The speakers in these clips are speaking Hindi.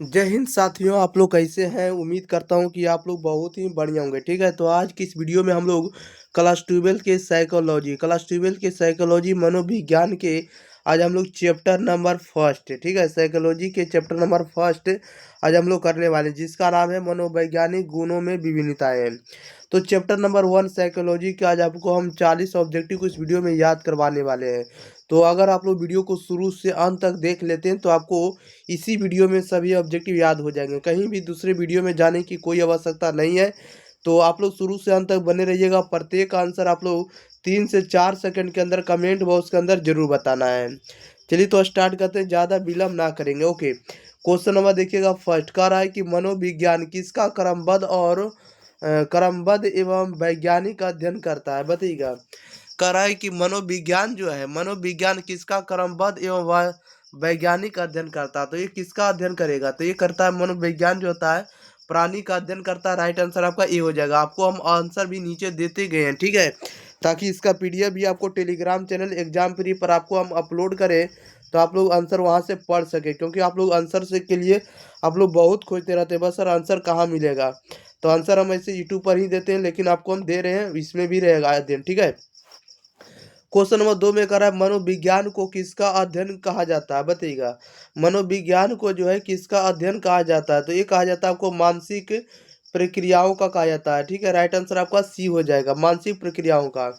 जय हिंद साथियों, आप लोग कैसे हैं। उम्मीद करता हूं कि आप लोग बहुत ही बढ़िया होंगे। ठीक है, तो आज की इस वीडियो में हम लोग क्लास 12 के साइकोलॉजी मनोविज्ञान के आज हम लोग चैप्टर नंबर फर्स्ट, ठीक है, साइकोलॉजी के चैप्टर नंबर फर्स्ट आज हम लोग करने वाले हैं, जिसका नाम है मनोवैज्ञानिक गुणों में विभिन्नताएं। तो चैप्टर नंबर 1 साइकोलॉजी के आज आपको हम 40 ऑब्जेक्टिव को इस वीडियो में याद करवाने वाले हैं। तो अगर आप लोग वीडियो को शुरू से अंत तक देख लेते हैं तो आपको इसी वीडियो में सभी ऑब्जेक्टिव याद हो जाएंगे, कहीं भी दूसरे वीडियो में जाने की कोई आवश्यकता नहीं है। तो आप लोग शुरू से अंत तक बने रहिएगा। प्रत्येक आंसर आप लोग 3 से 4 सेकंड के अंदर कमेंट बॉक्स के अंदर जरूर बताना है। चलिए तो स्टार्ट करते हैं, ज़्यादा विलम्ब ना करेंगे। ओके, क्वेश्चन नंबर देखिएगा। फर्स्ट कह रहा है कि मनोविज्ञान किसका क्रमबद्ध एवं वैज्ञानिक अध्ययन करता है, बताइएगा। कह रहा है कि मनोविज्ञान जो है, मनोविज्ञान किसका क्रमबद्ध एवं वैज्ञानिक अध्ययन करता है। तो ये किसका अध्ययन करेगा, तो ये करता है मनोविज्ञान जो होता है प्राणी का अध्ययन करता है। राइट आंसर आपका ए हो जाएगा। आपको हम आंसर भी नीचे देते गए हैं, ठीक है, ताकि इसका पीडीएफ भी आपको टेलीग्राम चैनल एग्जाम फ्री पर आपको हम अपलोड करें, तो आप लोग आंसर वहां से पढ़ सके। क्योंकि आप लोग आंसर से के लिए आप लोग बहुत खोजते रहते हैं, बस सर आंसर कहाँ मिलेगा। तो आंसर हम ऐसे यूट्यूब पर ही देते हैं, लेकिन आपको हम दे रहे हैं, इसमें भी रहेगा अध्ययन, ठीक है। क्वेश्चन नंबर 2 में कह रहा है मनोविज्ञान को किसका अध्ययन कहा जाता है, बताइएगा। मनोविज्ञान को जो है किसका अध्ययन कहा जाता है, तो ये कहा जाता है आपको मानसिक प्रक्रियाओं का कहा जाता है, ठीक है। राइट आंसर आपका सी हो जाएगा, मानसिक प्रक्रियाओं का।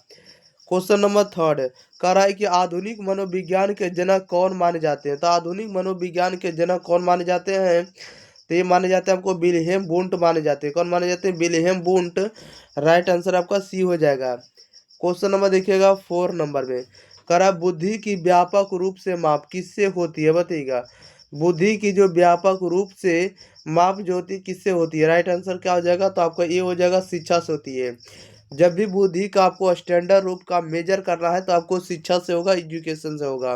क्वेश्चन नंबर 3 कह रहा है कि आधुनिक मनोविज्ञान के जनक कौन माने जाते हैं। तो आधुनिक मनोविज्ञान के जनक कौन माने जाते हैं, तो ये माने जाते हैं आपको विल्हेम वुंट माने जाते हैं। कौन माने जाते हैं, विल्हेम वुंट। राइट आंसर आपका सी हो जाएगा। क्वेश्चन नंबर देखिएगा 4 नंबर में कह रहा है बुद्धि की व्यापक रूप से माप किससे होती है, बताइएगा। बुद्धि की जो व्यापक रूप से माप जो होती है किससे होती है। राइट आंसर क्या हो जाएगा, तो आपका ये हो जाएगा शिक्षा से होती है। जब भी बुद्धि का आपको स्टैंडर्ड रूप का मेजर करना है तो आपको शिक्षा से होगा, एजुकेशन से होगा।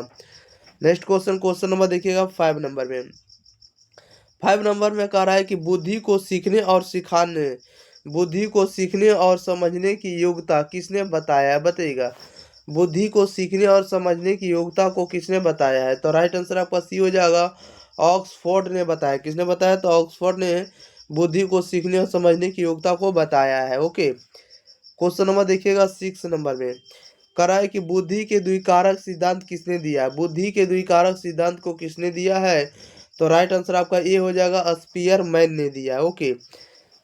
नेक्स्ट क्वेश्चन, क्वेश्चन नंबर देखिएगा 5 नंबर में। 5 नंबर में कह रहा है कि बुद्धि को सीखने और समझने की योग्यता किसने बताया है, बताइएगा। बुद्धि को सीखने और समझने की योग्यता को किसने बताया है, तो राइट आंसर आपका सी हो जाएगा। ऑक्सफोर्ड ने बताया। किसने बताया, तो ऑक्सफोर्ड ने बुद्धि को सीखने और समझने की योग्यता को बताया है। ओके, क्वेश्चन नंबर देखिएगा 6 नंबर में कह रहा है कि बुद्धि के द्विकारक सिद्धांत किसने दिया है। बुद्धि के द्विकारक सिद्धांत को किसने दिया है, तो राइट आंसर आपका ए हो जाएगा, स्पीयरमैन ने दिया है। ओके,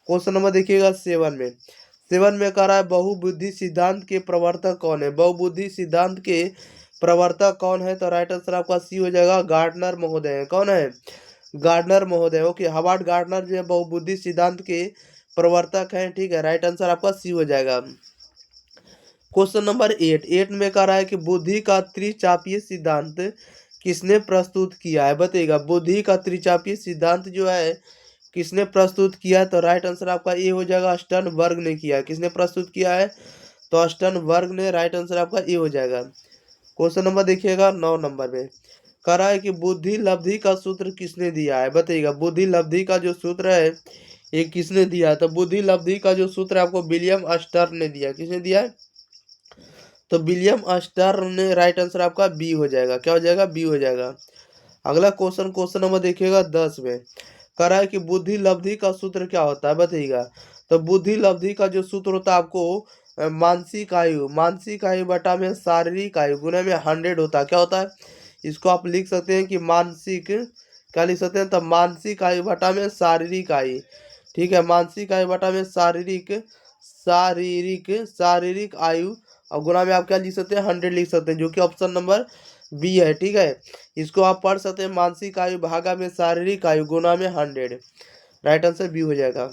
क्वेश्चन नंबर देखिएगा 7 में कह रहा है बहुबुद्धि सिद्धांत के प्रवर्तक कौन है। बहुबुद्धि सिद्धांत के प्रवर्तक कौन है, तो राइट आंसर आपका सी हो जाएगा, गार्डनर महोदय है। कौन है, गार्डनर महोदय। ओके, हवार्ड गार्डनर जो है बहुबुद्धि सिद्धांत के प्रवर्तक हैं, ठीक है। राइट आंसर आपका सी हो जाएगा। क्वेश्चन नंबर 8 में कह रहा है कि बुद्धि का त्रिचापीय सिद्धांत किसने प्रस्तुत किया है, बताइएगा। बुद्धि का त्रिचापीय सिद्धांत जो है किसने प्रस्तुत किया है, तो राइट आंसर आपका ए हो जाएगा, स्टर्नबर्ग ने किया है। किसने प्रस्तुत किया है, तो स्टर्नबर्ग ने। राइट आंसर आपका ए हो जाएगा। क्वेश्चन नंबर देखिएगा 9 नंबर में कह रहा है कि बुद्धि लब्धि का सूत्र किसने दिया है, बताइएगा। बुद्धि लब्धि का जो सूत्र है ये किसने दिया है, तो बुद्धि लब्धि का जो सूत्र है आपको विलियम स्टर्न ने दिया। किसने दिया है, तो विलियम स्टर्न ने। राइट आंसर आपका बी हो जाएगा। क्या हो जाएगा, बी हो जाएगा। अगला क्वेश्चन, क्वेश्चन नंबर देखिएगा 10 में कह रहा है कि बुद्धि लब्धि का सूत्र क्या होता है, बताइएगा। तो बुद्धि लब्धि का जो सूत्र होता है आपको मानसिक आयु बटा में शारीरिक आयु गुना में 100 होता है। क्या होता है, इसको आप लिख सकते हैं कि मानसिक, क्या लिख सकते हैं, तो मानसिक आयु बटा में शारीरिक आयु, ठीक है। मानसिक आयु बटा में शारीरिक शारीरिक शारीरिक आयु और गुना में आप क्या लिख सकते हैं, 100 लिख सकते हैं, जो कि ऑप्शन नंबर बी है, ठीक है। इसको आप पढ़ सकते हैं, मानसिक आयु भागा में शारीरिक आयु गुना में 100। राइट आंसर बी हो जाएगा।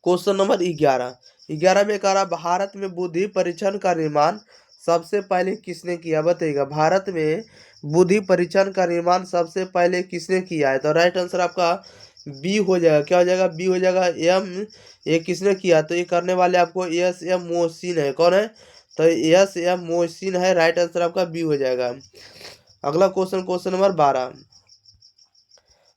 क्वेश्चन नंबर 11 में कह रहा भारत में बुद्धि परीक्षण का निर्माण सबसे पहले किसने किया, बताइएगा। भारत में बुद्धि परीक्षण का निर्माण सबसे पहले किसने किया है, तो राइट आंसर आपका बी हो जाएगा। क्या हो जाएगा, बी हो जाएगा। ये किसने किया, तो ये करने वाले आपको एस एम मोहसिन है। कौन है, तो एस एम मोहसिन है। राइट आंसर आपका बी हो जाएगा। अगला क्वेश्चन, क्वेश्चन नंबर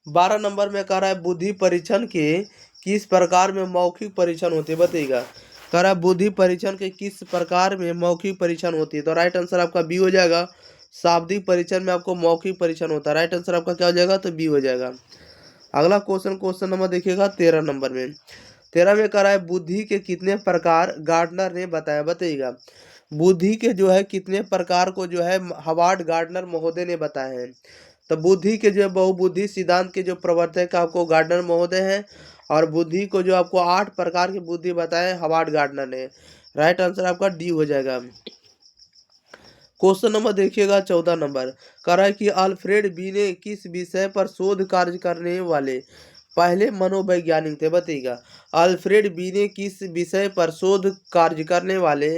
12 नंबर में कह रहा है बुद्धि परीक्षण के किस प्रकार में मौखिक परीक्षण होते हैं, बताइएगा। कह रहा है बुद्धि परीक्षण के किस प्रकार में मौखिक परीक्षण होती है, तो राइट आंसर आपका बी हो जाएगा। शाब्दिक परीक्षण में आपको मौखिक परीक्षण होता है। राइट आंसर आपका क्या हो जाएगा, तो बी हो जाएगा। अगला क्वेश्चन नंबर देखिएगा 13 नंबर में। 13 में कह रहा है बुद्धि के कितने प्रकार गार्डनर ने बताया, बताइएगा। बुद्धि के जो है कितने प्रकार को जो है हवार्ड गार्डनर महोदय ने बताए हैं। तो बुद्धि के जो है बहुबुद्धि सिद्धांत के जो प्रवर्तक आपको गार्डनर महोदय हैं, और बुद्धि को जो आपको 8 प्रकार की बुद्धि बताए हवार्ड गार्डनर ने। राइट आंसर आपका डी हो जाएगा। क्वेश्चन नंबर देखिएगा 14 नंबर। कह रहा है कि अल्फ्रेड बी ने किस विषय पर शोध कार्य करने वाले पहले मनोवैज्ञानिक थे, बताइएगा। अल्फ्रेड बी ने किस विषय पर शोध कार्य करने वाले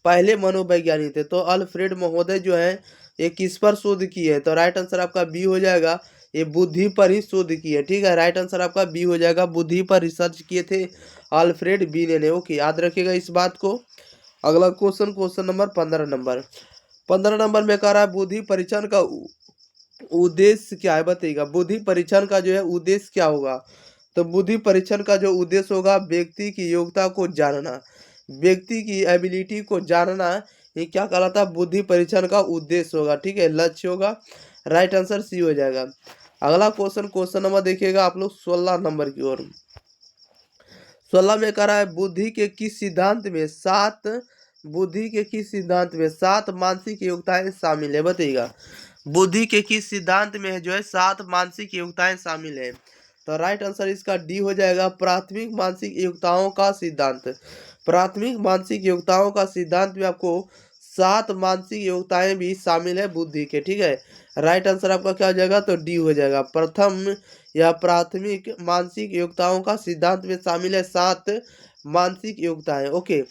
पहले मनोवैज्ञानिक थे। तो अल्फ्रेड महोदय जो है ये किस पर शोध किए हैं, तो राइट आंसर आपका बी हो जाएगा। ये बुद्धि पर ही शोध किए, ठीक है। राइट आंसर आपका बी हो जाएगा, बुद्धि पर रिसर्च किए थे अल्फ्रेड बी ने। ओके, याद रखिएगा इस बात को। अगला क्वेश्चन नंबर 15 नंबर। 15 नंबर में कह रहा है बुद्धि परीक्षण का उद्देश्य क्या है, बताइएगा। बुद्धि परीक्षण का जो है उद्देश्य क्या होगा। तो बुद्धि परीक्षण का जो उद्देश्य होगा व्यक्ति की योग्यता को जानना, व्यक्ति की एबिलिटी को जानना, ये क्या कहलाता है, बुद्धि परीक्षण का उद्देश्य होगा, ठीक है, लक्ष्य होगा। राइट आंसर सी हो जाएगा। अगला क्वेश्चन नंबर देखिएगा आप लोग 16 नंबर की ओर। 16 में कह रहा है बुद्धि के किस सिद्धांत में 7 मानसिक योग्यताएं शामिल है, बताइएगा। बुद्धि के किस सिद्धांत में है जो है 7 मानसिक योग्यताएं शामिल है। तो राइट आंसर इसका डी हो जाएगा, प्राथमिक मानसिक योग्यताओं का सिद्धांत। प्राथमिक मानसिक योग्यताओं का सिद्धांत में आपको 7 मानसिक योग्यताएं भी शामिल है बुद्धि के, ठीक है। राइट आंसर आपका क्या हो जाएगा, तो डी हो जाएगा। प्रथम या प्राथमिक मानसिक योग्यताओं का सिद्धांत में शामिल है 7 मानसिक योग्यताएं। ओके,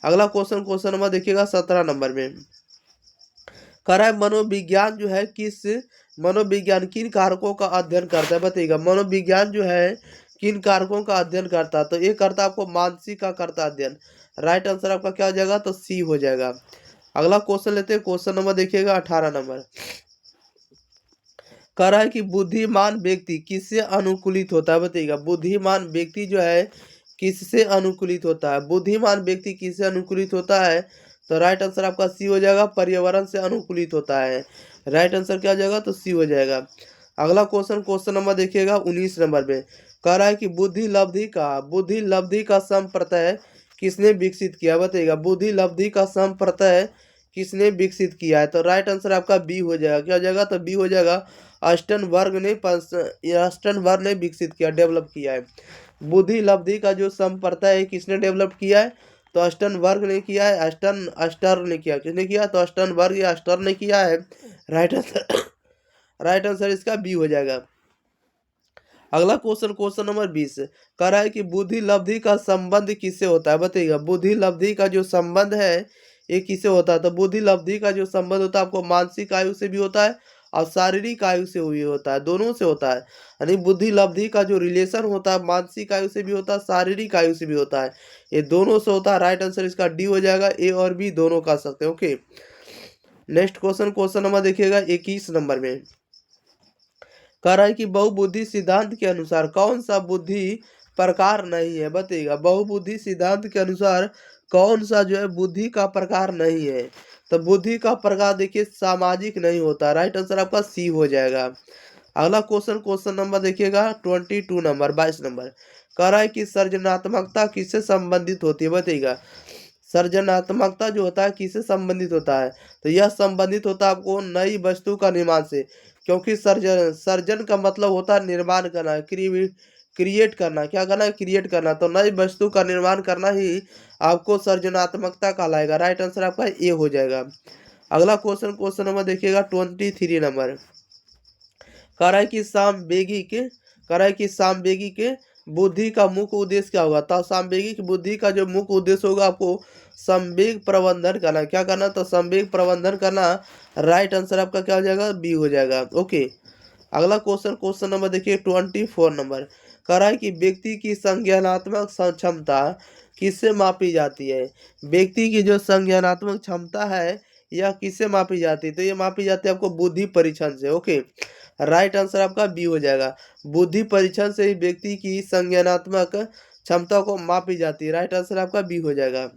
अगला क्वेश्चन नंबर देखिएगा 17 नंबर में। कह रहा है मनोविज्ञान जो है किन कारकों का अध्ययन करता है, बताइएगा। मनोविज्ञान जो है किन कारकों का अध्ययन करता है, तो ये करता आपको मानसिक का करता अध्ययन। राइट आंसर आपका क्या हो जाएगा, तो सी हो जाएगा। अगला क्वेश्चन लेते हैं, क्वेश्चन नंबर देखिएगा 18 नंबर। कह रहा है कि बुद्धिमान व्यक्ति किससे अनुकूलित होता है, बताइएगा। बुद्धिमान व्यक्ति जो है किससे अनुकूलित होता है, बुद्धिमान व्यक्ति किससे अनुकूलित होता है। तो राइट आंसर आपका सी हो जाएगा, पर्यावरण से अनुकूलित होता है। राइट आंसर क्या हो जाएगा, तो सी हो जाएगा। अगला क्वेश्चन नंबर देखिएगा 19 नंबर में। कह रहा है कि बुद्धि लब्धि का संप्रत्यय किसने विकसित किया, बताइएगा। बुद्धि लब्धि का संप्रत्यय किसने विकसित किया है। तो राइट आंसर आपका बी हो जाएगा, क्या हो जाएगा, तो बी हो जाएगा। अस्टनबर्ग ने विकसित किया, डेवलप किया है। बुद्धि लब्धि का जो संप्रत्यय है किसने डेवलप किया है, तो अस्टनबर्ग ने किया है। अस्टर ने किया, किसने किया, तो अस्टनबर्ग या अस्टर ने किया है। राइट आंसर इसका बी हो जाएगा। अगला क्वेश्चन नंबर 20 कह रहा है कि बुद्धि लब्धि का संबंध किससे होता है, बताइएगा। बुद्धि लब्धि का जो संबंध है ये किससे होता है। तो बुद्धि लब्धि का जो संबंध होता है आपको मानसिक आयु से भी होता है और शारीरिक आयु से भी होता है, दोनों से होता है। यानी बुद्धि लब्धि का जो रिलेशन होता है मानसिक आयु से भी होता है, शारीरिक आयु से भी होता है, ये दोनों से होता है। राइट आंसर इसका डी हो जाएगा, ए और बी दोनों कर सकते हैं। ओके, नेक्स्ट क्वेश्चन नंबर देखिएगा 21 नंबर में। कह रहा है कि बहुबुद्धि सिद्धांत के अनुसार कौन सा बुद्धि प्रकार नहीं है, बताइएगा। बहुबुद्धि सिद्धांत के अनुसार कौन सा जो है बुद्धि का प्रकार नहीं है। तो बुद्धि का प्रकार देखिए सामाजिक नहीं होता। राइट आंसर आपका सी हो जाएगा। अगला क्वेश्चन नंबर देखिएगा 22 नंबर 22 नंबर। कह रहा है कि सृजनात्मकता किससे संबंधित होती है, बताइएगा। सृजनात्मकता जो होता है किससे संबंधित होता है, तो यह संबंधित होता है आपको नई वस्तु का निर्माण से। क्योंकि सर्जन का मतलब होता है निर्माण करना, क्रिएट करना, क्या करना है, क्रिएट करना। तो नई वस्तु का निर्माण करना ही आपको सृजनात्मकता कहलाएगा। राइट आंसर आपका ए हो जाएगा। अगला क्वेश्चन नंबर देखिएगा 23 नंबर। कह रहा है कि सामवेगिक बुद्धि का मुख्य उद्देश्य क्या होगा। तो सामवेगिक बुद्धि का जो मुख्य उद्देश्य होगा आपको संवेग प्रबंधन करना, क्या करना, तो संवेग प्रबंधन करना। राइट आंसर आपका क्या हो जाएगा, बी हो जाएगा। ओके, अगला क्वेश्चन नंबर देखिए 24 नंबर। कह रहा है कि व्यक्ति की संज्ञानात्मक क्षमता किससे मापी जाती है। व्यक्ति की जो संज्ञानात्मक क्षमता है यह किससे मापी जाती है, तो ये मापी जाती है आपको बुद्धि परीक्षण से। ओके, राइट आंसर आपका बी हो जाएगा। बुद्धि परीक्षण से ही व्यक्ति की संज्ञानात्मक क्षमता को मापी जाती है। राइट आंसर आपका बी हो जाएगा।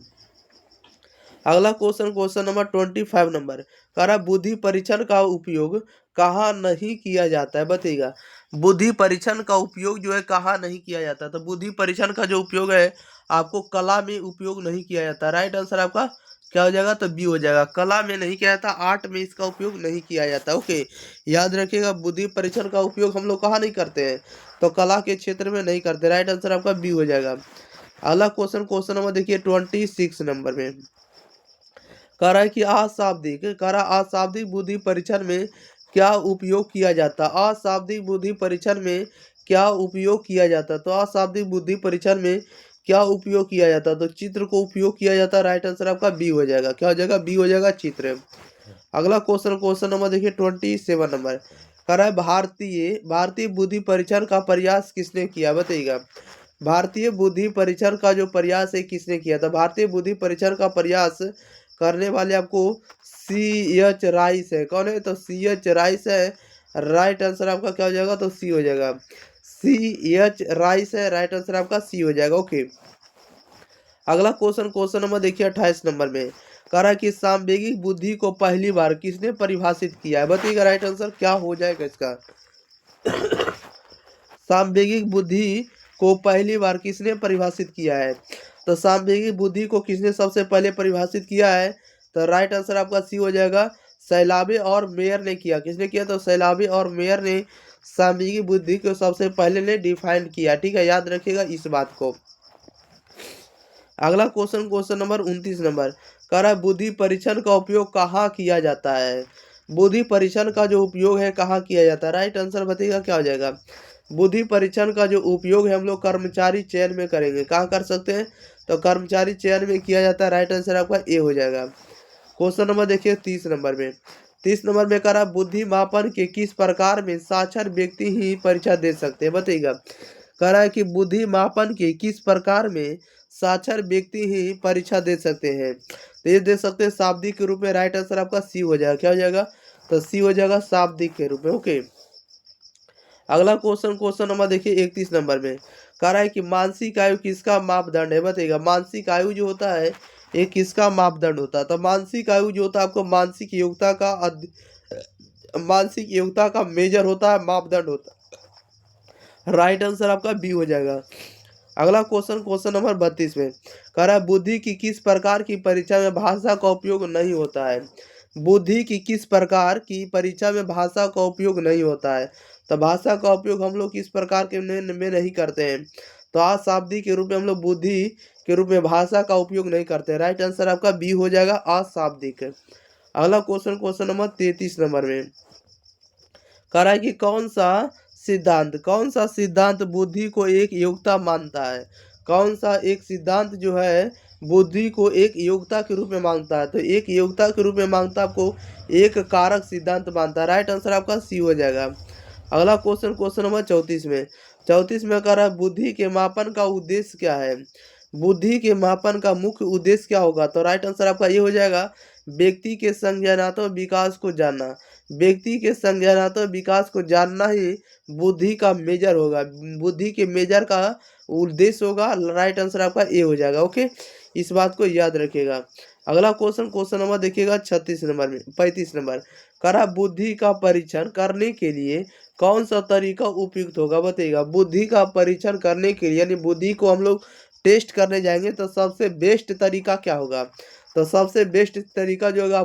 अगला क्वेश्चन नंबर 25 नंबर। कह रहा बुद्धि परीक्षण का उपयोग कहाँ नहीं किया जाता है, बताइएगा। बुद्धि परीक्षण का उपयोग जो है कहाँ नहीं किया जाता है, तो बुद्धि परीक्षण का जो उपयोग है आपको कला में उपयोग नहीं किया जाता। राइट आंसर आपका क्या हो जाएगा, तो बी हो जाएगा, कला में नहीं किया जाता, आर्ट में इसका उपयोग नहीं किया जाता। ओके, याद रखिएगा बुद्धि परीक्षण का उपयोग हम लोग कहाँ नहीं करते हैं, तो कला के क्षेत्र में नहीं करते। राइट आंसर आपका बी हो जाएगा। अगला क्वेश्चन नंबर देखिए 26 नंबर में कह रहा है कि अशाब्दिक बुद्धि परीक्षण में क्या उपयोग किया जाता। अशाब्दिक बुद्धि परीक्षण में क्या उपयोग किया जाता, तो अशाब्दिक बुद्धि परीक्षण में क्या उपयोग किया जाता, तो चित्र को उपयोग किया जाता। राइट आंसर आपका बी हो जाएगा, क्या हो जाएगा, बी हो जाएगा, चित्र। अगला क्वेश्चन नंबर देखिए 27 नंबर कह रहा है भारतीय बुद्धि परीक्षण का प्रयास किसने किया, बताइएगा। भारतीय बुद्धि परीक्षण का जो प्रयास है किसने किया था, भारतीय बुद्धि परीक्षण का प्रयास करने वाले आपको C.H. राइस है। कौन है, तो C.H. राइस है। राइट आंसर आपका क्या हो जाएगा, तो सी हो जाएगा, C.H. राइस है। राइट आंसर आपका सी हो जाएगा। ओके, अगला क्वेश्चन नंबर देखिए 28 नंबर में कह रहा है कि सांवेगिक बुद्धि को पहली बार किसने परिभाषित किया है, बताइएगा। राइट आंसर क्या हो जाएगा इसका, सांवेगिक बुद्धि को पहली बार किसने परिभाषित किया है, तो सांवेगिक बुद्धि को किसने सबसे पहले परिभाषित किया है, तो राइट आंसर आपका सी हो जाएगा, सैलाबे और मेयर ने किया। किसने किया, तो सैलाबे और मेयर ने सांवेगिक बुद्धि को सबसे पहले ने डिफाइन किया। ठीक है, याद रखिएगा इस बात को। अगला क्वेश्चन नंबर 29 नंबर कह रहा है बुद्धि परीक्षण का उपयोग कहाँ किया जाता है, बुद्धि परीक्षण का जो उपयोग है कहाँ किया जाता है। राइट आंसर बताइएगा क्या हो जाएगा, बुद्धि परीक्षण का जो उपयोग है हम लोग कर्मचारी चयन में करेंगे। कहाँ कर सकते हैं, तो कर्मचारी चयन में किया जाता है। राइट आंसर आपका ए हो जाएगा। क्वेश्चन नंबर देखिए 30 नंबर में कह रहा है बुद्धि मापन के किस प्रकार में साक्षर व्यक्ति ही परीक्षा दे सकते हैं, बताइएगा। कह रहा है कि बुद्धि मापन के किस प्रकार में साक्षर व्यक्ति ही परीक्षा दे सकते हैं, तो ये दे सकते हैं शाब्दिक के रूप में। राइट आंसर आपका सी हो जाएगा, क्या हो जाएगा, तो सी हो जाएगा, शाब्दिक के रूप में। ओके, अगला क्वेश्चन नंबर देखिए 31 नंबर में कह रहा है कि मानसिक आयु किसका मापदंड है, बताइएगा। मानसिक आयु जो होता है ये किसका मापदंड होता है, तो मानसिक आयु जो होता है आपको मानसिक योग्यता का मेजर होता है, मापदंड होता है। राइट आंसर आपका बी हो जाएगा। अगला क्वेश्चन नंबर 32 में कह रहा है बुद्धि की किस प्रकार की परीक्षा में भाषा का उपयोग नहीं होता है, बुद्धि की किस प्रकार की परीक्षा में भाषा का उपयोग नहीं होता है, तो भाषा का उपयोग हम लोग किस प्रकार के में नहीं करते हैं, तो अशाब्दिक के रूप में हम लोग बुद्धि के रूप में भाषा का उपयोग नहीं करते। राइट आंसर आपका बी हो जाएगा, अशाब्दिक। अगला क्वेश्चन नंबर 33 नंबर में कह रहा है कि कौन सा सिद्धांत बुद्धि को एक योग्यता मानता है, कौन सा एक सिद्धांत जो है बुद्धि को एक योग्यता के रूप में मांगता है, तो एक योग्यता के रूप में मांगता है आपको एक कारक सिद्धांत मानता है। राइट आंसर आपका सी हो जाएगा। अगला क्वेश्चन नंबर 34 में कह रहा है बुद्धि के मापन का उद्देश्य क्या है, बुद्धि के मापन का मुख्य उद्देश्य क्या होगा, तो राइट आंसर आपका ये हो जाएगा व्यक्ति के संज्ञानात्मक विकास को जानना। व्यक्ति के संज्ञानात्मक विकास को जानना ही बुद्धि का मेजर होगा, बुद्धि के मेजर का उद्देश्य होगा। राइट आंसर आपका ए हो जाएगा। ओके, इस बात को याद रखिएगा। अगला क्वेश्चन नंबर देखिएगा 35 नंबर कह रहा बुद्धि का परीक्षण करने के लिए कौन सा तरीका उपयुक्त होगा, बताइएगा। बुद्धि का परीक्षण करने के लिए यानी बुद्धि को हम लोग टेस्ट करने जाएंगे तो सबसे बेस्ट तरीका क्या होगा, तो सबसे बेस्ट तरीका जो होगा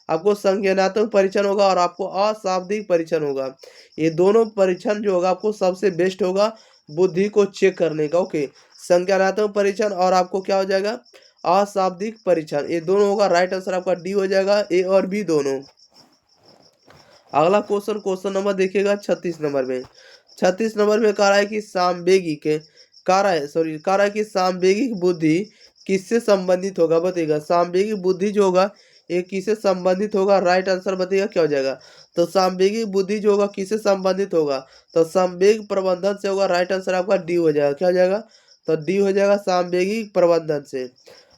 आपको संज्ञानात्मक परीक्षण होगा और आपको अशाब्दिक परीक्षण होगा। ये दोनों परीक्षण जो होगा आपको सबसे बेस्ट होगा बुद्धि को चेक करने का। ओके, संज्ञानात्मक परीक्षण और आपको क्या हो जाएगा अशाब्दिक परीक्षण, ये दोनों होगा। राइट आंसर आपका डी हो जाएगा, ए और बी दोनों। अगला क्वेश्चन नंबर देखिएगा 36 नंबर में कह रहा है कि सांवेगिक बुद्धि किससे संबंधित होगा, बताइएगा। सांवेगिक बुद्धि जो होगा ये किससे संबंधित होगा, राइट आंसर बताइएगा क्या हो जाएगा, तो सांवेगिक बुद्धि जो होगा किससे संबंधित होगा, तो संवेग प्रबंधन से होगा। राइट आंसर आपका डी हो जाएगा, क्या हो जाएगा, तो डी हो जाएगा सांवेगिक प्रबंधन से।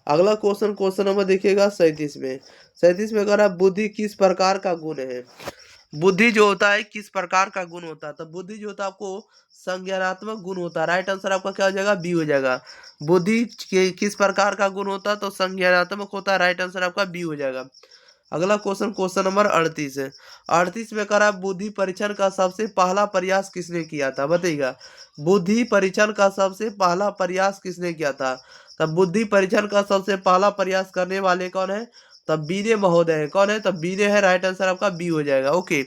अगला क्वेश्चन नंबर देखिएगा 37 में कह रहा है बुद्धि किस प्रकार का गुण है, बुद्धि जो होता है किस प्रकार का गुण होता है, तो बुद्धि जो होता है आपको संज्ञानात्मक गुण होता है। राइट आंसर आपका क्या हो जाएगा, बी हो जाएगा। बुद्धि के किस प्रकार का गुण होता है, तो संज्ञानात्मक होता है। राइट आंसर आपका बी हो जाएगा। अगला क्वेश्चन नंबर 38 है। 38 में कह रहा है बुद्धि परीक्षण का सबसे पहला प्रयास किसने किया था, बताइएगा। बुद्धि परीक्षण का सबसे पहला प्रयास किसने किया था? तब बुद्धि परीक्षण का सबसे पहला प्रयास करने वाले कौन है? तब बीने महोदय है। कौन है? तब बीने है। राइट आंसर आपका बी हो जाएगा। ओके,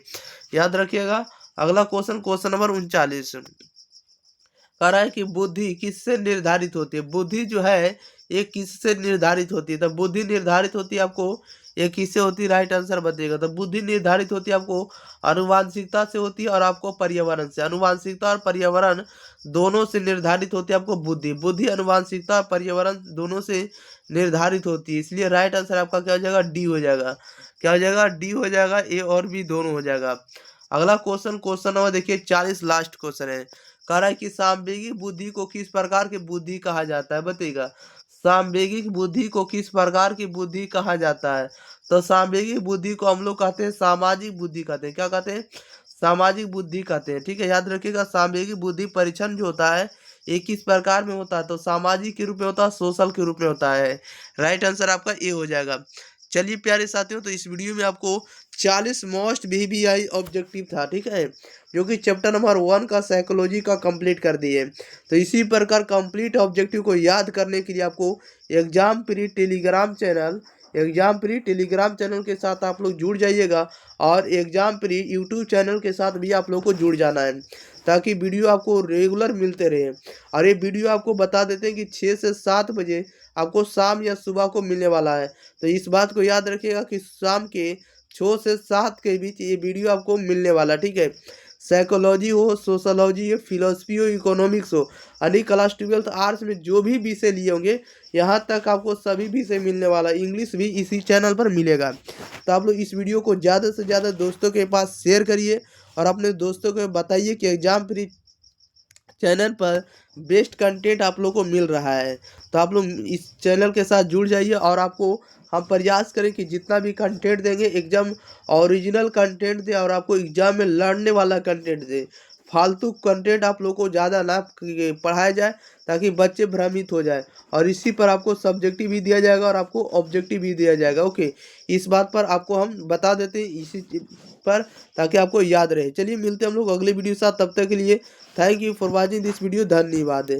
याद रखिएगा। अगला क्वेश्चन नंबर 39 कह रहा है कि बुद्धि किससे निर्धारित होती है? बुद्धि जो है ये किससे निर्धारित होती है? तब बुद्धि निर्धारित होती है आपको, ये किससे होती है? राइट आंसर बताइएगा। तो बुद्धि निर्धारित होती है आपको आनुवांशिकता से होती है और आपको पर्यावरण से। आनुवांशिकता और पर्यावरण दोनों से निर्धारित होती है आपको बुद्धि। बुद्धि आनुवांशिकता और पर्यावरण दोनों से निर्धारित होती है, इसलिए राइट आंसर आपका क्या हो जाएगा? डी हो जाएगा। क्या हो जाएगा? डी हो जाएगा। ए और बी दोनों हो जाएगा। अगला क्वेश्चन नंबर देखिए 40, लास्ट क्वेश्चन है। कह रहा है कि सांवेगिक बुद्धि को किस प्रकार की बुद्धि कहा जाता है? बताइएगा। सांवेगिक बुद्धि को किस प्रकार की बुद्धि कहा जाता है? तो सांवेगिक बुद्धि को हम लोग कहते हैं सामाजिक बुद्धि कहते हैं। क्या कहते हैं? सामाजिक बुद्धि कहते हैं। ठीक है, याद रखिएगा। सांवेगिक बुद्धि परीक्षण जो होता है ये किस प्रकार में होता है? तो सामाजिक के रूप में होता है, सोशल के रूप में होता है। राइट आंसर आपका ए हो जाएगा। चलिए प्यारे साथियों, तो इस वीडियो में आपको 40 मोस्ट VBI ऑब्जेक्टिव था, ठीक है, जो कि चैप्टर नंबर 1 का साइकोलॉजी का कंप्लीट कर दिए। तो इसी प्रकार कंप्लीट ऑब्जेक्टिव को याद करने के लिए आपको एग्जाम प्री टेलीग्राम चैनल के साथ आप लोग जुड़ जाइएगा और एग्जाम प्री यूट्यूब चैनल के साथ भी आप लोग को जुड़ जाना है, ताकि वीडियो आपको रेगुलर मिलते रहे। और ये वीडियो आपको बता देते हैं कि 6 से 7 बजे आपको शाम या सुबह को मिलने वाला है। तो इस बात को याद रखिएगा कि शाम के 6 से 7 के बीच ये वीडियो आपको मिलने वाला, ठीक है। साइकोलॉजी हो, सोशोलॉजी हो, फिलोसफी हो, इकोनॉमिक्स हो, यानी क्लास 12th आर्ट्स में जो भी विषय लिए होंगे यहाँ तक आपको सभी विषय मिलने वाला। इंग्लिश भी इसी चैनल पर मिलेगा। तो आप लोग इस वीडियो को ज़्यादा से ज़्यादा दोस्तों के पास शेयर करिए और अपने दोस्तों को बताइए कि एग्जाम प्री चैनल पर बेस्ट कंटेंट आप लोग को मिल रहा है। तो आप लोग इस चैनल के साथ जुड़ जाइए और आपको हम प्रयास करें कि जितना भी कंटेंट देंगे एकदम ओरिजिनल कंटेंट दे और आपको एग्जाम में लड़ने वाला कंटेंट दे। फालतू कंटेंट आप लोग को ज़्यादा ना पढ़ाया जाए, ताकि बच्चे भ्रमित हो जाए। और इसी पर आपको सब्जेक्टिव भी दिया जाएगा और आपको ऑब्जेक्टिव भी दिया जाएगा। ओके, इस बात पर आपको हम बता देते हैं इसी पर, ताकि आपको याद रहे। चलिए मिलते हैं हम लोग अगले वीडियो के साथ, तब तक के लिए thank you for watching this video. धन्यवाद।